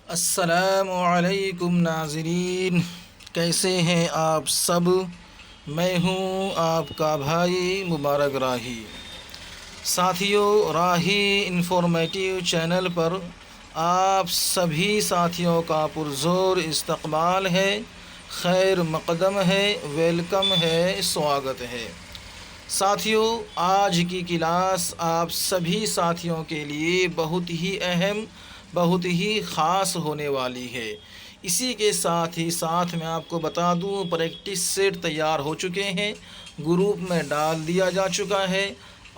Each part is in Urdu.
السلام علیکم ناظرین، کیسے ہیں آپ سب؟ میں ہوں آپ کا بھائی مبارک راہی۔ ساتھیوں، راہی انفارمیٹیو چینل پر آپ سبھی ساتھیوں کا پرزور استقبال ہے، خیر مقدم ہے، ویلکم ہے، سواگت ہے۔ ساتھیوں، آج کی کلاس آپ سبھی ساتھیوں کے لیے بہت ہی اہم، بہت ہی خاص ہونے والی ہے۔ اسی کے ساتھ ہی ساتھ میں آپ کو بتا دوں، پریکٹس سیٹ تیار ہو چکے ہیں، گروپ میں ڈال دیا جا چکا ہے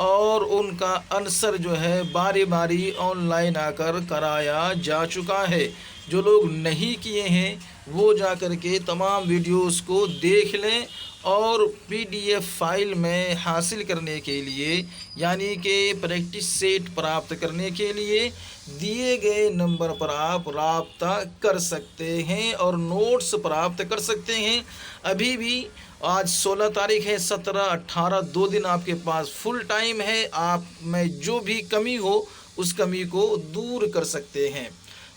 اور ان کا آنسر جو ہے باری باری آن لائن آ کر کرایا جا چکا ہے۔ جو لوگ نہیں کیے ہیں وہ جا کر کے تمام ویڈیوز کو دیکھ لیں اور پی ڈی ایف فائل میں حاصل کرنے کے لیے، یعنی کہ پریکٹس سیٹ پراپت کرنے کے لیے دیے گئے نمبر پر آپ رابطہ کر سکتے ہیں اور نوٹس پراپت کر سکتے ہیں۔ ابھی بھی آج 16 تاریخ ہے، 17، 18 دو دن آپ کے پاس فل ٹائم ہے۔ آپ میں جو بھی کمی ہو اس کمی کو دور کر سکتے ہیں۔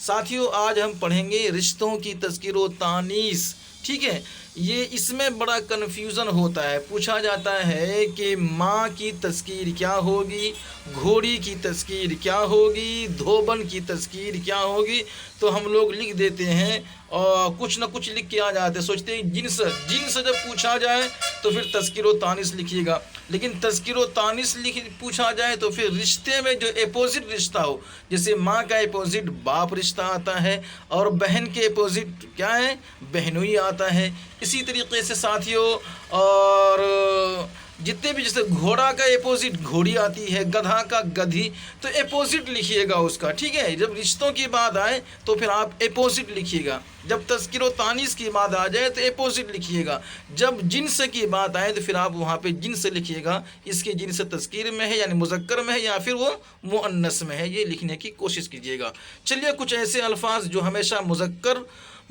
ساتھیوں، آج ہم پڑھیں گے رشتوں کی تذکیر و تانیث۔ ٹھیک ہے، یہ اس میں بڑا کنفیوژن ہوتا ہے۔ پوچھا جاتا ہے کہ ماں کی تذکیر کیا ہوگی، گھوڑی کی تذکیر کیا ہوگی، دھوبن کی تذکیر کیا ہوگی، تو ہم لوگ لکھ دیتے ہیں اور کچھ نہ کچھ لکھ کے آ جاتے ہیں۔ سوچتے ہیں جنس جب پوچھا جائے تو پھر تذکیر و تانیث لکھیے گا، لیکن تذکیر و تانیث پوچھا جائے تو پھر رشتے میں جو اپوزٹ رشتہ ہو، جیسے ماں کا اپوزٹ باپ رشتہ آتا ہے اور بہن کے اپوزٹ کیا ہے، بہنوئی آتا ہے۔ اسی طریقے سے ساتھیوں، اور جتنے بھی، جیسے گھوڑا کا اپوزٹ گھوڑی آتی ہے، گدھا کا گدھی، تو اپوزٹ لکھیے گا اس کا۔ ٹھیک ہے، جب رشتوں کی بات آئے تو پھر آپ اپوزٹ لکھیے گا، جب تذکیر و تانیث کی بات آ جائے تو اپوزٹ لکھیے گا، جب جنس کی بات آئے تو پھر آپ وہاں پہ جنس لکھیے گا۔ اس کی جنس تذکیر میں ہے یعنی مذکر میں ہے یا پھر وہ مؤنث میں ہے، یہ لکھنے کی کوشش کیجیے گا۔ چلیے، کچھ ایسے الفاظ جو ہمیشہ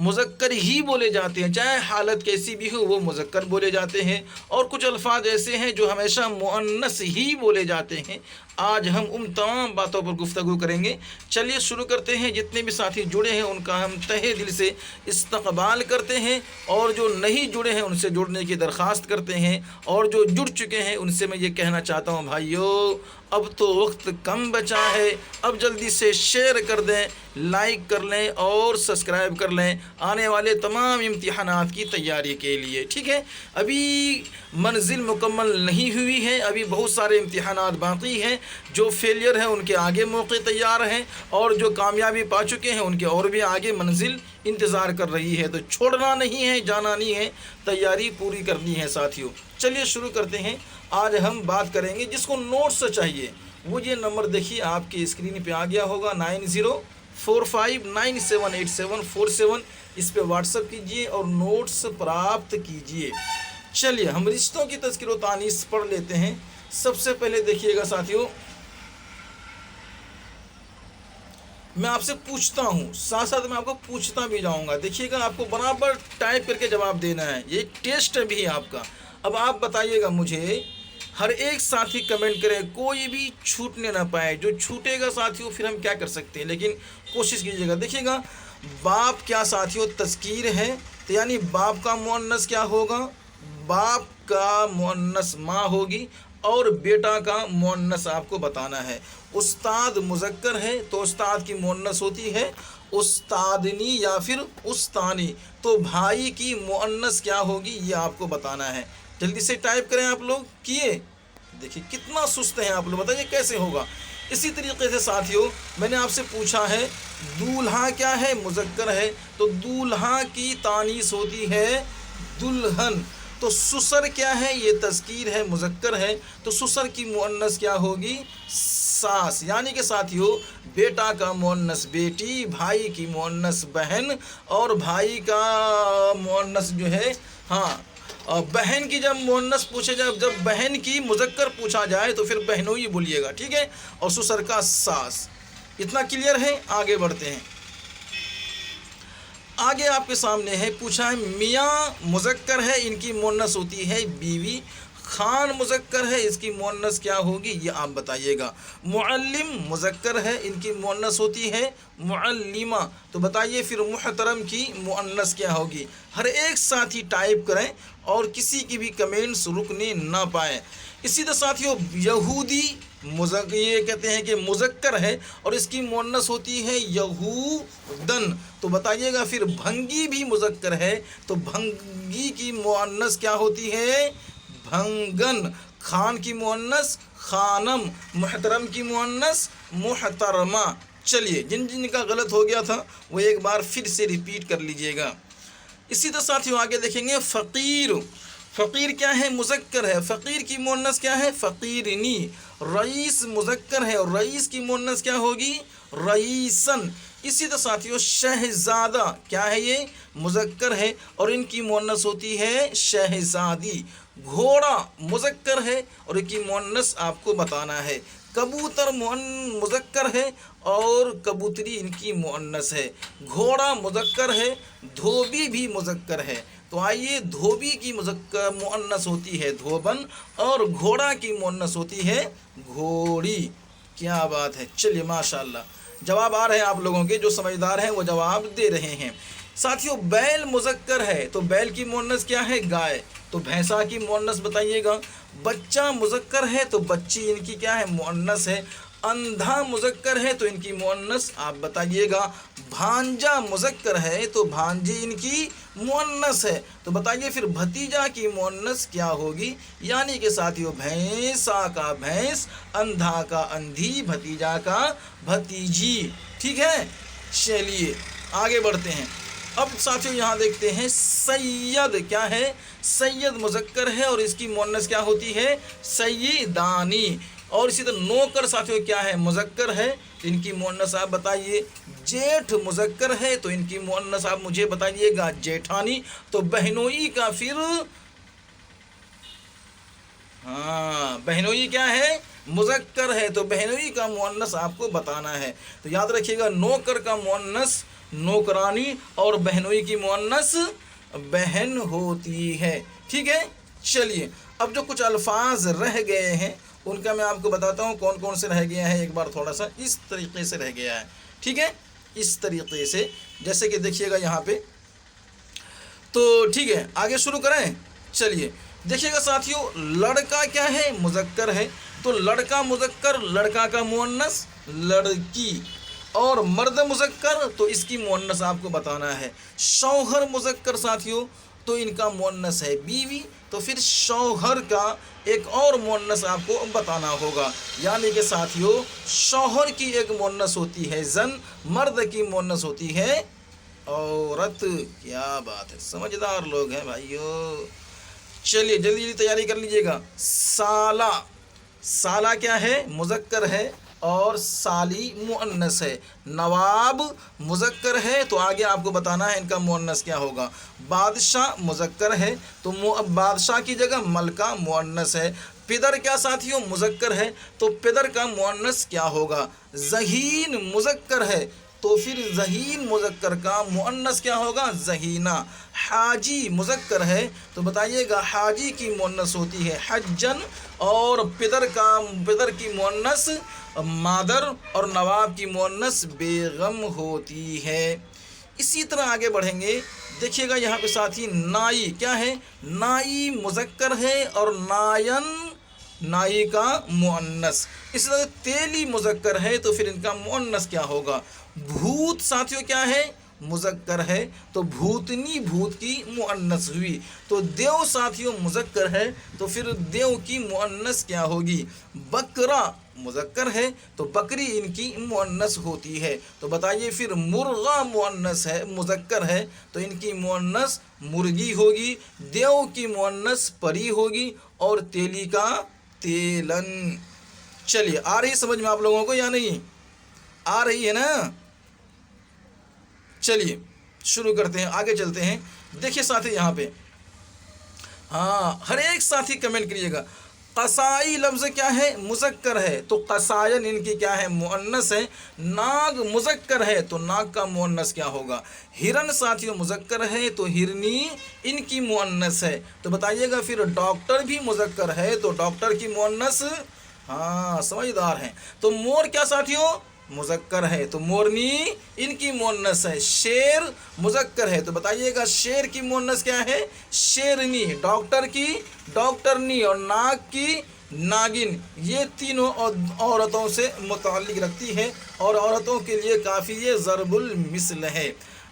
مذکر ہی بولے جاتے ہیں، چاہے حالت کیسی بھی ہو وہ مذکر بولے جاتے ہیں، اور کچھ الفاظ ایسے ہیں جو ہمیشہ مؤنث ہی بولے جاتے ہیں۔ آج ہم ان تمام باتوں پر گفتگو کریں گے۔ چلیے شروع کرتے ہیں۔ جتنے بھی ساتھی جڑے ہیں ان کا ہم تہہ دل سے استقبال کرتے ہیں، اور جو نہیں جڑے ہیں ان سے جڑنے کی درخواست کرتے ہیں، اور جو جڑ چکے ہیں ان سے میں یہ کہنا چاہتا ہوں، بھائیو اب تو وقت کم بچا ہے، اب جلدی سے شیئر کر دیں، لائک کر لیں اور سبسکرائب کر لیں آنے والے تمام امتحانات کی تیاری کے لیے۔ ٹھیک ہے، ابھی منزل مکمل نہیں ہوئی ہے، ابھی بہت سارے امتحانات باقی ہیں۔ جو فیلئر ہیں ان کے آگے موقع تیار ہیں، اور جو کامیابی پا چکے ہیں ان کے اور بھی آگے منزل انتظار کر رہی ہے۔ تو چھوڑنا نہیں ہے، جانا نہیں ہے، تیاری پوری کرنی ہے ساتھیوں۔ چلیے شروع کرتے ہیں۔ آج ہم بات کریں گے، جس کو نوٹس چاہیے وہ یہ نمبر دیکھیے آپ کی اسکرین پہ آ گیا ہوگا، 9045978747۔ اس پہ واٹس اپ کیجئے اور نوٹس پراپت کیجئے۔ چلیے ہم رشتوں کی تذکیر و تانیث پڑھ لیتے ہیں۔ سب سے پہلے دیکھیے گا ساتھیوں، میں آپ سے پوچھتا ہوں، ساتھ ساتھ میں آپ کو پوچھتا بھی جاؤں گا۔ دیکھیے گا، آپ کو برابر ٹائپ کر کے جواب دینا ہے، یہ ٹیسٹ بھی ہے آپ کا۔ اب آپ بتائیے گا مجھے، ہر ایک ساتھی کمنٹ کرے، کوئی بھی چھوٹنے نہ پائے۔ جو چھوٹے گا ساتھیوں پھر ہم کیا کر سکتے ہیں، لیکن کوشش کیجیے گا۔ دیکھیے گا، باپ کیا ساتھیوں تذکیر ہے، تو یعنی باپ کا مؤنث کیا ہوگا، باپ کا مؤنث ماں ہوگی، اور بیٹا کا مؤنث آپ کو بتانا ہے۔ استاد مذکر ہے تو استاد کی مؤنث ہوتی ہے استادنی یا پھر استانی، تو بھائی کی مؤنث کیا ہوگی یہ آپ کو بتانا ہے۔ جلدی سے ٹائپ کریں آپ لوگ، کیے؟ دیکھیں کتنا سست ہیں آپ لوگ، بتائیے کیسے ہوگا۔ اسی طریقے سے ساتھیوں، میں نے آپ سے پوچھا ہے دولہا کیا ہے، مذکر ہے، تو دولہا کی تانیث ہوتی ہے دلہن۔ تو سسر کیا ہے، یہ تذکیر ہے، مذکر ہے، تو سسر کی مؤنث کیا ہوگی، ساس۔ یعنی کہ ساتھیوں، بیٹا کا مؤنث بیٹی، بھائی کی مؤنث بہن، اور بھائی کا مؤنث جو ہے، ہاں، اور بہن کی جب مؤنث پوچھے جائے، جب بہن کی مذکر پوچھا جائے تو پھر بہنوئی بولیے گا۔ ٹھیک ہے، اور سسر کا ساس۔ اتنا کلیئر ہے، آگے بڑھتے ہیں۔ آگے آپ کے سامنے ہے، پوچھا ہے میاں مذکر ہے، ان کی مؤنث ہوتی ہے بیوی، خان مذکر ہے، اس کی مؤنث کیا ہوگی یہ آپ بتائیے گا۔ معلم مذکر ہے، ان کی مؤنث ہوتی ہے معلمہ، تو بتائیے پھر محترم کی مؤنث کیا ہوگی۔ ہر ایک ساتھی ٹائپ کریں اور کسی کی بھی کمنٹس رکنے نہ پائیں۔ اسی طرح ساتھیوں یہودی یہ کہتے ہیں کہ مذکر ہے اور اس کی مؤنث ہوتی ہے یہودن، تو بتائیے گا پھر بھنگی بھی مذکر ہے تو بھنگی کی مؤنث کیا ہوتی ہے بھنگن، خان کی مؤنث خانم، محترم کی مؤنث محترمہ۔ چلیے جن جن کا غلط ہو گیا تھا وہ ایک بار پھر سے ریپیٹ کر لیجئے گا۔ اسی طرح ساتھیوں آگے دیکھیں گے فقیر، فقیر کیا ہے مذکر ہے، فقیر کی مؤنث کیا ہے فقیرنی۔ رئیس مذکر ہے اور رئیس کی مؤنث کیا ہوگی رئیسن۔ اسی طرح ساتھیوں شہزادہ کیا ہے یہ مذکر ہے اور ان کی مؤنث ہوتی ہے شہزادی۔ گھوڑا مذکر ہے اور ان کی مؤنث آپ کو بتانا ہے۔ کبوتر مذکر ہے اور کبوتری ان کی مؤنث ہے۔ گھوڑا مذکر ہے، دھوبی بھی مذکر ہے، تو آئیے دھوبی کی مؤنث ہوتی ہے دھوبن اور گھوڑا کی مؤنث ہوتی ہے گھوڑی۔ کیا بات ہے، چلیے ماشاءاللہ جواب آ رہے ہیں آپ لوگوں کے، جو سمجھدار ہیں وہ جواب دے رہے ہیں۔ ساتھیوں بیل مذکر ہے تو بیل کی مؤنث کیا ہے گائے، تو بھینسا کی مؤنث بتائیے گا۔ بچہ مذکر ہے تو بچی ان کی کیا ہے مؤنث ہے۔ اندھا مذکر ہے تو ان کی مؤنث آپ بتائیے گا۔ بھانجا مذکر ہے تو بھانجی ان کی مؤنث ہے، تو بتائیے پھر بھتیجا کی مؤنث کیا ہوگی، یعنی کہ ساتھیوں بھینسا کا بھینس، اندھا کا اندھی، بھتیجا کا بھتیجی۔ ٹھیک ہے، چلیے آگے بڑھتے ہیں۔ اب ساتھیوں یہاں دیکھتے ہیں سید کیا ہے، سید مذکر ہے اور اس کی مؤنث کیا ہوتی ہے سیدانی۔ اور اسی طرح نوکر ساتھیوں کیا ہے مذکر ہے، ان کی مؤنث آپ بتائیے۔ جیٹھ مذکر ہے تو ان کی مؤنث آپ مجھے بتائیے گا جیٹھانی۔ تو بہنوئی کا پھر بہنوئی کیا ہے مذکر ہے تو بہنوئی کا مؤنث آپ کو بتانا ہے۔ تو یاد رکھیے گا نوکر کا مؤنث نوکرانی اور بہنوئی کی مؤنث بہن ہوتی ہے۔ ٹھیک ہے، چلیے اب جو کچھ الفاظ رہ گئے ہیں ان کا میں آپ کو بتاتا ہوں کون کون سے رہ گیا ہے۔ ایک بار تھوڑا سا اس طریقے سے رہ گیا ہے، ٹھیک ہے، اس طریقے سے جیسے کہ دیکھیے گا یہاں پہ، تو ٹھیک ہے آگے شروع کریں۔ چلیے دیکھیے گا ساتھیوں لڑکا کیا ہے مذکر ہے تو لڑکا مذکر، لڑکا کا مؤنث لڑکی، اور مرد مذکر تو اس کی مؤنث آپ کو بتانا ہے۔ شوہر مذکر ساتھیوں تو ان کا مؤنث ہے بیوی، تو پھر شوہر کا ایک اور مؤنث آپ کو بتانا ہوگا، یعنی کہ ساتھیوں شوہر کی ایک مؤنث ہوتی ہے زن، مرد کی مؤنث ہوتی ہے عورت۔ کیا بات ہے، سمجھدار لوگ ہیں بھائیو۔ چلیے جلدی جلدی تیاری کر لیجئے گا۔ سالہ، سالہ کیا ہے مذکر ہے اور سالی مؤنث ہے۔ نواب مذکر ہے تو آگے آپ کو بتانا ہے ان کا مؤنث کیا ہوگا۔ بادشاہ مذکر ہے تو بادشاہ کی جگہ ملکہ مؤنث ہے۔ پدر کیا ساتھیوں مذکر ہے تو پدر کا مؤنث کیا ہوگا۔ ذہین مذکر ہے تو پھر ذہین مذکر کا مؤنث کیا ہوگا ذہینہ۔ حاجی مذکر ہے تو بتائیے گا حاجی کی مؤنث ہوتی ہے حجن، اور پدر کی مؤنث مادر، اور نواب کی مؤنث بیگم ہوتی ہے۔ اسی طرح آگے بڑھیں گے، دیکھیے گا یہاں پہ ساتھی نائی کیا ہے، نائی مذکر ہے اور نائن نائی کا مؤنث۔ اس طرح تیلی مذکر ہے تو پھر ان کا مؤنث کیا ہوگا۔ بھوت ساتھیوں کیا ہے مذکر ہے تو بھوتنی بھوت کی مؤنث ہوئی۔ تو دیو ساتھیوں مذکر ہے تو پھر دیو کی مؤنث کیا ہوگی۔ بکرا مذکر ہے تو بکری ان کی مؤنث ہوتی ہے، تو بتائیے پھر مرغا مؤنث ہے مذکر ہے تو ان کی مؤنث مرغی ہوگی۔ دیو کی مؤنث پری ہوگی اور تیلی کا تیلن۔ چلیے آ رہی سمجھ میں آپ لوگوں کو یا نہیں آ رہی ہے نا؟ چلیے شروع کرتے ہیں، آگے چلتے ہیں۔ دیکھیے ساتھی یہاں پہ ہر ایک ساتھی کمنٹ کریے گا۔ قصائی لفظ کیا ہے؟ مذکر ہے، تو قصائن ان کی کیا ہے؟ مؤنث ہے۔ ناگ مذکر ہے تو ناگ کا مؤنث کیا ہوگا؟ ہرن ساتھیوں مذکر ہے تو ہرنی ان کی مؤنث ہے۔ تو بتائیے گا پھر ڈاکٹر بھی مذکر ہے تو ڈاکٹر کی مؤنث، ہاں سمجھدار ہیں۔ تو مور کیا ساتھیوں؟ مذکر ہے تو مورنی ان کی مؤنث ہے۔ شیر مذکر ہے تو بتائیے گا شیر کی مؤنث کیا ہے؟ شیرنی۔ ڈاکٹر کی ڈاکٹرنی، اور ناگ کی ناگن۔ یہ تینوں عورتوں سے متعلق رکھتی ہے اور عورتوں کے لیے کافی یہ ضرب المثل ہے۔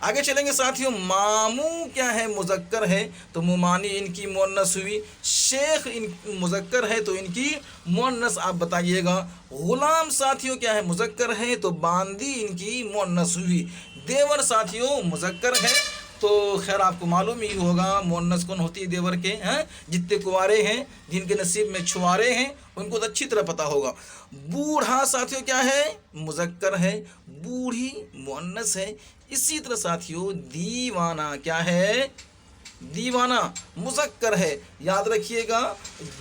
آگے چلیں گے ساتھیوں، مامو کیا ہے؟ مذکر ہے تو ممانی ان کی مؤنث ہوئی۔ شیخ ان مذکر ہے تو ان کی مؤنث آپ بتائیے گا۔ غلام ساتھیوں کیا ہے؟ مذکر ہے تو باندی ان کی مؤنث ہوئی۔ دیور ساتھیوں مذکر ہے تو خیر آپ کو معلوم ہی ہوگا مؤنث کون ہوتی ہے دیور کے، ہیں جتنے کنوارے ہیں جن کے نصیب میں چھوارے ہیں ان کو تو اچھی طرح پتہ ہوگا۔ بوڑھا ساتھیوں کیا ہے؟ مذکر ہے، بوڑھی مؤنث ہے۔ اسی طرح ساتھیوں دیوانہ کیا ہے؟ دیوانہ مذکر ہے، یاد رکھیے گا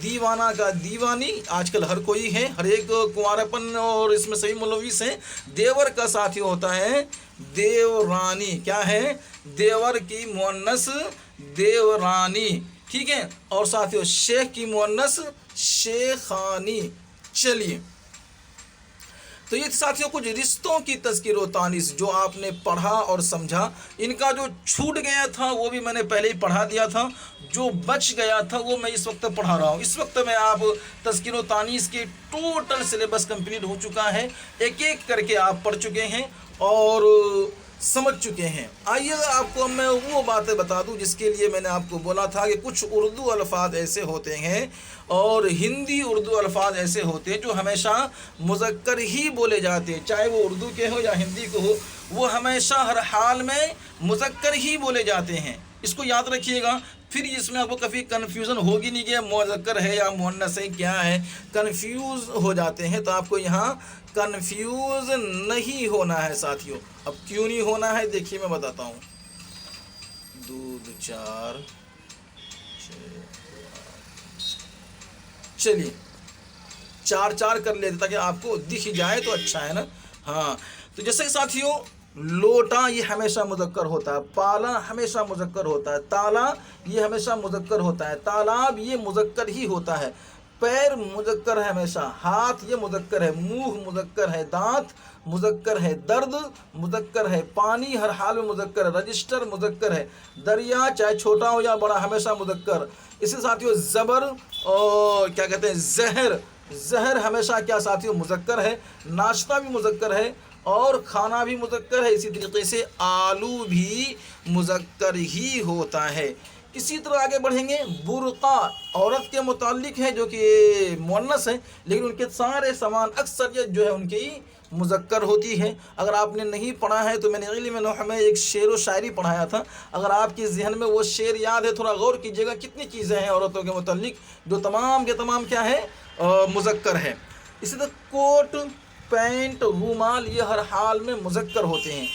دیوانہ کا دیوانی آج کل ہر کوئی ہے، ہر ایک کنوارپن اور اس میں سبھی ملوث ہیں۔ دیور کا ساتھی ہوتا ہے دیورانی، کیا ہے؟ دیور کی مؤنث دیورانی، ٹھیک ہے۔ اور ساتھیوں شیخ کی مؤنث شیخانی۔ چلیے تو یہ ساتھیوں کچھ رشتوں کی تذکیر و تانیث جو آپ نے پڑھا اور سمجھا۔ ان کا جو چھوٹ گیا تھا وہ بھی میں نے پہلے ہی پڑھا دیا تھا، جو بچ گیا تھا وہ میں اس وقت پڑھا رہا ہوں۔ اس وقت میں آپ تذکیر و تانیث کی ٹوٹل سلیبس کمپلیٹ ہو چکا ہے، ایک ایک کر کے آپ پڑھ چکے ہیں اور سمجھ چکے ہیں۔ آئیے آپ کو میں وہ باتیں بتا دوں جس کے لیے میں نے آپ کو بولا تھا کہ کچھ اردو الفاظ ایسے ہوتے ہیں اور ہندی اردو الفاظ ایسے ہوتے ہیں جو ہمیشہ مذکر ہی بولے جاتے ہیں، چاہے وہ اردو کے ہو یا ہندی کے ہو، وہ ہمیشہ ہر حال میں مذکر ہی بولے جاتے ہیں۔ اس کو یاد رکھیے گا، پھر اس میں آپ کو کبھی کنفیوژن ہوگی نہیں کہ مذکر ہے یا مؤنث ہے کیا ہے، کنفیوز ہو جاتے ہیں۔ تو آپ کو یہاں کنفیوز نہیں ہونا ہے ساتھیوں۔ اب کیوں نہیں ہونا ہے دیکھیے میں بتاتا ہوں۔ دودھ 4 چلیے 4 کر لیتے تاکہ آپ کو دکھ جائے تو اچھا ہے نا۔ ہاں تو جیسے کہ ساتھیوں لوٹا یہ ہمیشہ مذکر ہوتا ہے، پالا ہمیشہ مذکر ہوتا ہے، تالا یہ ہمیشہ مذکر ہوتا ہے، تالاب یہ مذکر ہی ہوتا ہے، پیر مذکر ہے ہمیشہ، ہاتھ یہ مذکر ہے، منہ مذکر ہے، دانت مذکر ہے، درد مذکر ہے، پانی ہر حال میں مذکر ہے، رجسٹر مذکر ہے، دریا چاہے چھوٹا ہو یا بڑا ہمیشہ مذکر۔ اسی ساتھیوں زبر اور کیا کہتے ہیں زہر، زہر ہمیشہ کیا ساتھیوں مذکر ہے، ناشتہ بھی مذکر ہے اور کھانا بھی مذکر ہے۔ اسی طریقے سے آلو بھی مذکر ہی ہوتا ہے۔ اسی طرح آگے بڑھیں گے، برقع عورت کے متعلق ہے جو کہ مؤنث ہے لیکن ان کے سارے سامان اکثریت جو ہے ان کی مذکر ہوتی ہے۔ اگر آپ نے نہیں پڑھا ہے تو میں نے علم لوح میں ایک شعر و شاعری پڑھایا تھا، اگر آپ کے ذہن میں وہ شعر یاد ہے تھوڑا غور کیجیے گا، کتنی چیزیں ہیں عورتوں کے متعلق جو تمام کے تمام کیا ہے مذکر ہے۔ اسی طرح کوٹ، پینٹ، رومال یہ ہر حال میں مذکر ہوتے ہیں۔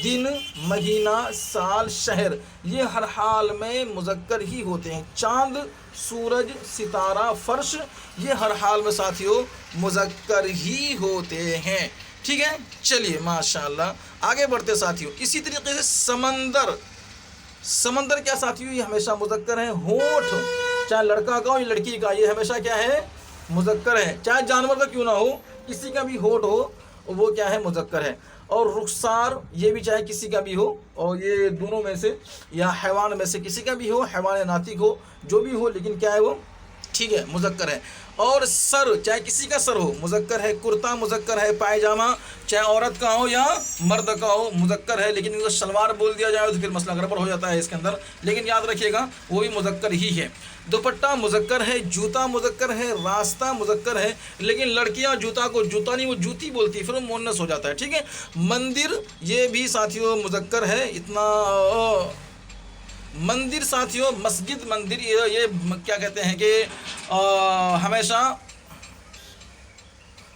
دن، مہینہ، سال، شہر یہ ہر حال میں مذکر ہی ہوتے ہیں۔ چاند، سورج، ستارہ، فرش یہ ہر حال میں ساتھیوں مذکر ہی ہوتے ہیں، ٹھیک ہے۔ چلیے ماشاءاللہ آگے بڑھتے ساتھیوں۔ اسی طریقے سے سمندر، سمندر کیا ساتھیوں یہ ہمیشہ مذکر ہے۔ ہونٹ چاہے لڑکا کا ہو یا لڑکی کا یہ ہمیشہ کیا ہے مذکر ہے، چاہے جانور کا کیوں نہ ہو کسی کا بھی ہونٹ ہو وہ کیا ہے مذکر ہے۔ اور رخسار یہ بھی چاہے کسی کا بھی ہو اور یہ دونوں میں سے یا حیوان میں سے کسی کا بھی ہو، حیوان ناطق ہو جو بھی ہو لیکن کیا ہے وہ ٹھیک ہے مذکر ہے۔ اور سر چاہے کسی کا سر ہو مذکر ہے، کرتا مذکر ہے، پائجامہ چاہے عورت کا ہو یا مرد کا ہو مذکر ہے، لیکن اگر شلوار بول دیا جائے تو پھر مسئلہ گڑبڑ ہو جاتا ہے اس کے اندر، لیکن یاد رکھیے گا وہ بھی مذکر ہی ہے۔ دوپٹہ مذکر ہے، جوتا مذکر ہے، راستہ مذکر ہے، لیکن لڑکیاں جوتا کو جوتا نہیں وہ جوتی بولتی ہے، پھر وہ مؤنث ہو جاتا ہے، ٹھیک ہے۔ مندر یہ بھی ساتھیوں مذکر ہے، اتنا مندر ساتھیوں مسجد مندر یہ کیا کہتے ہیں کہ ہمیشہ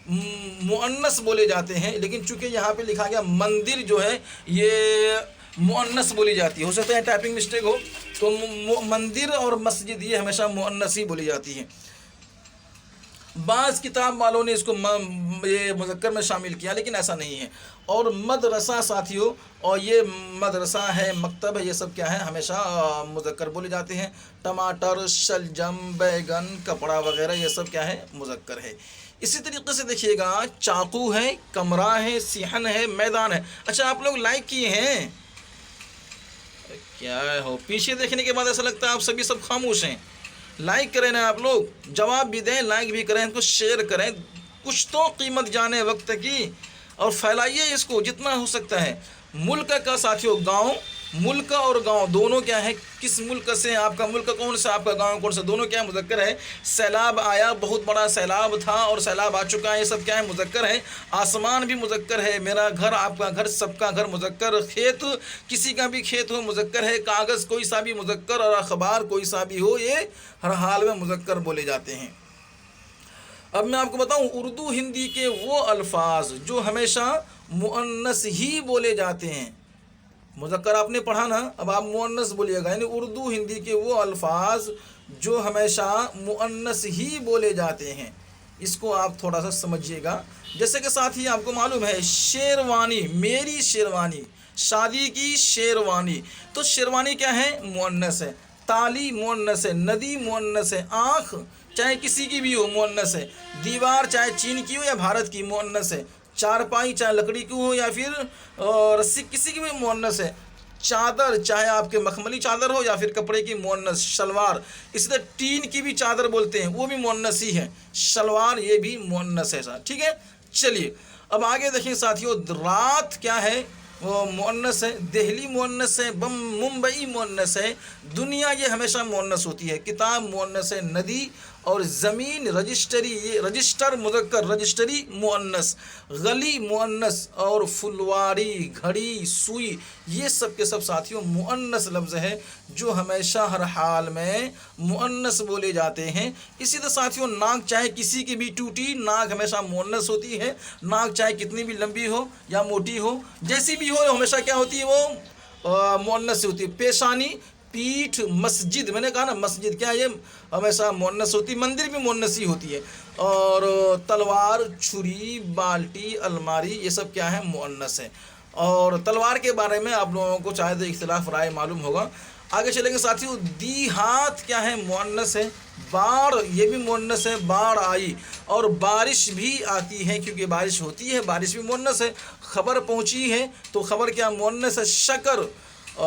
مؤنث بولے جاتے ہیں، لیکن چونکہ یہاں پہ لکھا گیا مندر جو ہے یہ مؤنث بولی جاتی ہے، ہو سکتا ہے ٹائپنگ مسٹیک ہو، تو مندر اور مسجد یہ ہمیشہ مؤنث ہی بولی جاتی ہے۔ بعض کتاب والوں نے اس کو یہ مذکر میں شامل کیا، لیکن ایسا نہیں ہے۔ اور مدرسہ ساتھیوں، اور یہ مدرسہ ہے، مکتب ہے، یہ سب کیا ہے، ہمیشہ مذکر بولے جاتے ہیں۔ ٹماٹر، شلجم، بیگن، کپڑا وغیرہ یہ سب کیا ہے، مذکر ہے۔ اسی طریقے سے دیکھیے گا، چاقو ہے، کمرہ ہے، صحن ہے، میدان ہے۔ اچھا آپ لوگ لائک کیے ہیں؟ کیا ہو پیچھے دیکھنے کے بعد ایسا لگتا ہے آپ سبھی سب خاموش ہیں۔ لائک کریں نا آپ لوگ، جواب بھی دیں، لائک بھی کریں، کچھ شیئر کریں، کچھ تو قیمت جانے وقت کی، اور پھیلائیے اس کو جتنا ہو سکتا ہے۔ ملک کا ساتھیوں، گاؤں، ملک اور گاؤں دونوں کیا ہے، کس ملک سے، آپ کا ملک کون سا، آپ کا گاؤں کون سا، دونوں کیا ہے، مذکر ہے۔ سیلاب آیا، بہت بڑا سیلاب تھا اور سیلاب آ چکا ہے، یہ سب کیا ہے، مذکر ہے۔ آسمان بھی مذکر ہے، میرا گھر، آپ کا گھر، سب کا گھر مذکر۔ کھیت، کسی کا بھی کھیت ہو، مذکر ہے۔ کاغذ کوئی سا بھی مذکر، اور اخبار کوئی سا بھی ہو، یہ ہر حال میں مذکر بولے جاتے ہیں۔ اب میں آپ کو بتاؤں، اردو ہندی کے وہ الفاظ جو ہمیشہ مؤنث ہی بولے جاتے ہیں، مذکر آپ نے پڑھا نا، اب آپ مؤنث بولیے گا، یعنی اردو ہندی کے وہ الفاظ جو ہمیشہ مؤنث ہی بولے جاتے ہیں، اس کو آپ تھوڑا سا سمجھیے گا۔ جیسے کہ ساتھ ہی آپ کو معلوم ہے، شیروانی، میری شیروانی، شادی کی شیروانی، تو شیروانی کیا ہے، مؤنث ہے۔ تالی مؤنث ہے، ندی مؤنث ہے، آنکھ چاہے کسی کی بھی ہو مؤنث ہے، دیوار چاہے چین کی ہو یا بھارت کی مؤنث ہے، چارپائی چاہے لکڑی کی ہو یا پھر رسی کسی کی بھی مؤنث ہے، چادر چاہے آپ کے مخملی چادر ہو یا پھر کپڑے کی مؤنث، شلوار، اسی طرح ٹین کی بھی چادر بولتے ہیں، وہ بھی مؤنث ہی ہے، شلوار یہ بھی مؤنث ہے ساتھ، ٹھیک ہے۔ چلیے اب آگے دیکھیں ساتھیوں، رات کیا ہے، وہ مؤنث ہے، دہلی مؤنث ہے، ممبئی مؤنث ہے، دنیا یہ ہمیشہ مؤنث ہوتی ہے، کتاب مؤنث ہے، ندی اور زمین، رجسٹری، یہ رجسٹر مذکر، رجسٹری مؤنث، گلی مؤنث، اور فلواری، گھڑی، سوئی، یہ سب کے سب ساتھیوں مؤنث لفظ ہے جو ہمیشہ ہر حال میں مؤنث بولے جاتے ہیں۔ اسی طرح ساتھیوں، ناک چاہے کسی کی بھی ٹوٹی، ناک ہمیشہ مؤنث ہوتی ہے، ناک چاہے کتنی بھی لمبی ہو یا موٹی ہو، جیسی بھی ہو، ہمیشہ کیا ہوتی ہے، وہ مؤنث ہوتی ہے۔ پیشانی، پیٹھ، مسجد، میں نے کہا نا مسجد کیا، یہ ہمیشہ مؤنث ہوتی ہے، مندر بھی مؤنث ہی ہوتی ہے۔ اور تلوار، چھری، بالٹی، الماری، یہ سب کیا ہے، مؤنث ہے۔ اور تلوار کے بارے میں آپ لوگوں کو شاید اختلاف رائے معلوم ہوگا۔ آگے چلیں گے ساتھیوں، دیہات کیا ہے، مؤنث ہے۔ باڑ، یہ بھی مؤنث ہے، باڑ آئی، اور بارش بھی آتی ہے کیونکہ بارش ہوتی ہے، بارش بھی مؤنث ہے۔ خبر پہنچی ہے تو خبر کیا مؤنث ہے، شکر،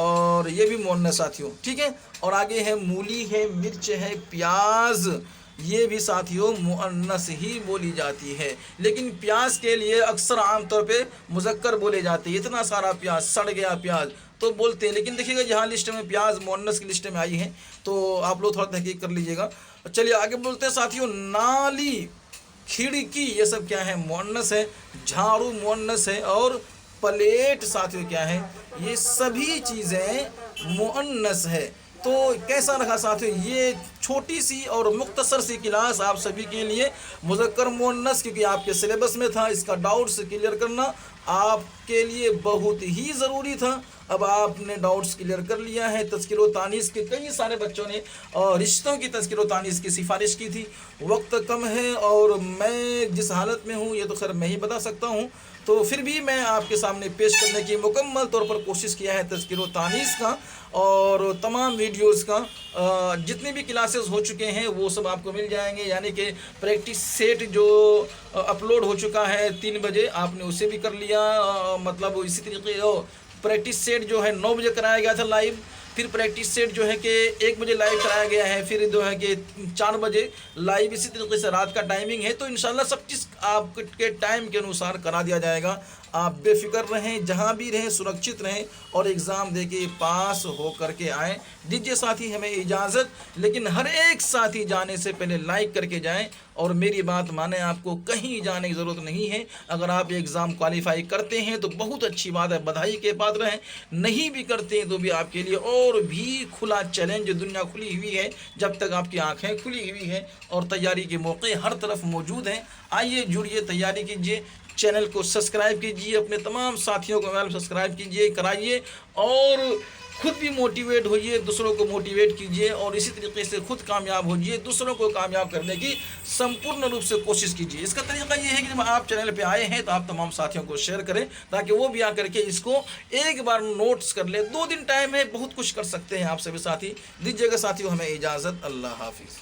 اور یہ بھی مؤنث ساتھیوں، ٹھیک ہے۔ اور آگے ہے مولی ہے، مرچ ہے، پیاز، یہ بھی ساتھیوں مؤنث ہی بولی جاتی ہے، لیکن پیاز کے لیے اکثر عام طور پہ مذکر بولے جاتے ہیں۔ اتنا سارا پیاز، سڑ گیا پیاز تو بولتے ہیں، لیکن دیکھیے گا جہاں لسٹ میں پیاز مؤنث کی لسٹ میں آئی ہیں تو آپ لوگ تھوڑا تحقیق کر لیجئے گا۔ چلیے آگے بولتے ہیں ساتھیوں، نالی، کھڑکی، یہ سب کیا ہے، مؤنث ہے۔ جھاڑو مؤنث ہے، اور پلیٹ ساتھیوں کیا ہے، یہ سبھی چیزیں مؤنث ہے۔ تو کیسا رکھا ساتھیوں، یہ چھوٹی سی اور مختصر سی کلاس آپ سبھی کے لیے، مذکر مؤنث، کیونکہ آپ کے سلیبس میں تھا، اس کا ڈاؤٹس کلیئر کرنا آپ کے لیے بہت ہی ضروری تھا۔ اب آپ نے ڈاؤٹس کلیئر کر لیا ہے۔ تذکیر و تانیث کے کئی سارے بچوں نے رشتوں کی تذکیر و تانیث کی سفارش کی تھی، وقت کم ہے اور میں جس حالت میں ہوں یہ تو خیر میں ہی بتا سکتا ہوں، تو پھر بھی میں آپ کے سامنے پیش کرنے کی مکمل طور پر کوشش کیا ہے تذکیر و تانیث کا، اور تمام ویڈیوز کا جتنی بھی کلاسز ہو چکے ہیں وہ سب آپ کو مل جائیں گے، یعنی کہ پریکٹس سیٹ جو اپلوڈ ہو چکا ہے 3 بجے آپ نے اسے بھی کر لیا، مطلب اسی طریقے پریکٹس سیٹ جو ہے 9 بجے کرایا گیا تھا لائیو، پھر پریکٹس سیٹ جو ہے کہ 1 بجے لائیو کرایا گیا ہے، پھر جو ہے کہ 4 بجے لائیو، اسی طریقے سے رات کا ٹائمنگ ہے، تو انشاءاللہ سب چیز آپ کے ٹائم کے انوسار کرا دیا جائے گا۔ آپ بے فکر رہیں، جہاں بھی رہیں سرکشت رہیں، اور ایگزام دے کے پاس ہو کر کے آئیں۔ دیجیے ساتھی ہمیں اجازت، لیکن ہر ایک ساتھی جانے سے پہلے لائک کر کے جائیں، اور میری بات مانیں، آپ کو کہیں جانے کی ضرورت نہیں ہے۔ اگر آپ ایگزام کوالیفائی کرتے ہیں تو بہت اچھی بات ہے، بدھائی کے پاتر ہیں، نہیں بھی کرتے ہیں تو بھی آپ کے لیے اور بھی کھلا چیلنج، دنیا کھلی ہوئی ہے جب تک آپ کی آنکھیں کھلی ہوئی ہیں، اور تیاری کے موقع ہر طرف موجود ہیں۔ آئیے جڑیے، تیاری کیجیے، چینل کو سبسکرائب کیجیے، اپنے تمام ساتھیوں کو سبسکرائب کیجیے، کرائیے، اور خود بھی موٹیویٹ ہوئیے، دوسروں کو موٹیویٹ کیجیے، اور اسی طریقے سے خود کامیاب ہوجیے، دوسروں کو کامیاب کرنے کی سمپورن روپ سے کوشش کیجیے۔ اس کا طریقہ یہ ہے کہ جب آپ چینل پہ آئے ہیں تو آپ تمام ساتھیوں کو شیئر کریں، تاکہ وہ بھی آ کر کے اس کو ایک بار نوٹس کر لیں۔ 2 دن ٹائم ہے، بہت کچھ کر سکتے ہیں آپ سبھی ساتھی۔ دیجیے گا ساتھیوں ہمیں اجازت، اللہ حافظ۔